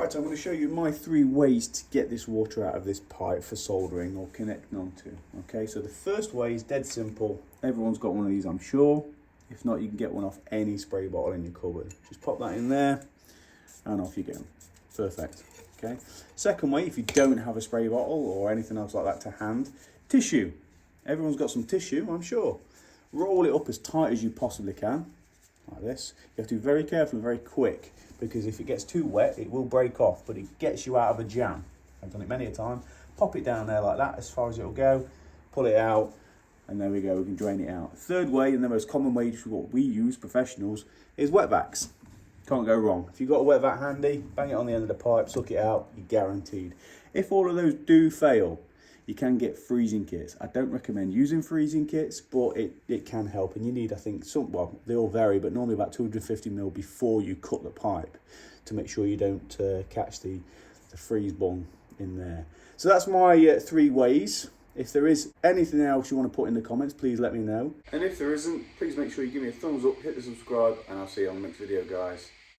Right, so I'm going to show you my 3 ways to get this water out of this pipe for soldering or connecting onto. Okay, so the first way is dead simple. Everyone's got one of these, I'm sure. If not, you can get one off any spray bottle in your cupboard. Just pop that in there and off you go. Perfect. Okay. Second way, if you don't have a spray bottle or anything else like that to hand, tissue. Everyone's got some tissue, I'm sure. Roll it up as tight as you possibly can, like this. You have to be very careful and very quick, because if it gets too wet, it will break off, but it gets you out of a jam. I've done it many a time. Pop it down there like that, as far as it'll go. Pull it out, and there we go, we can drain it out. Third way, and the most common way, which is what we use, professionals, is wet vacs. Can't go wrong. If you've got a wet vac handy, bang it on the end of the pipe, suck it out, you're guaranteed. If all of those do fail, you can get freezing kits. I don't recommend using freezing kits, but it can help. And you need, I think, well, they all vary, but normally about 250 ml before you cut the pipe to make sure you don't catch the freeze bung in there. So that's my 3 ways. If there is anything else you want to put in the comments, please let me know. And if there isn't, please make sure you give me a thumbs up, hit the subscribe, and I'll see you on the next video, guys.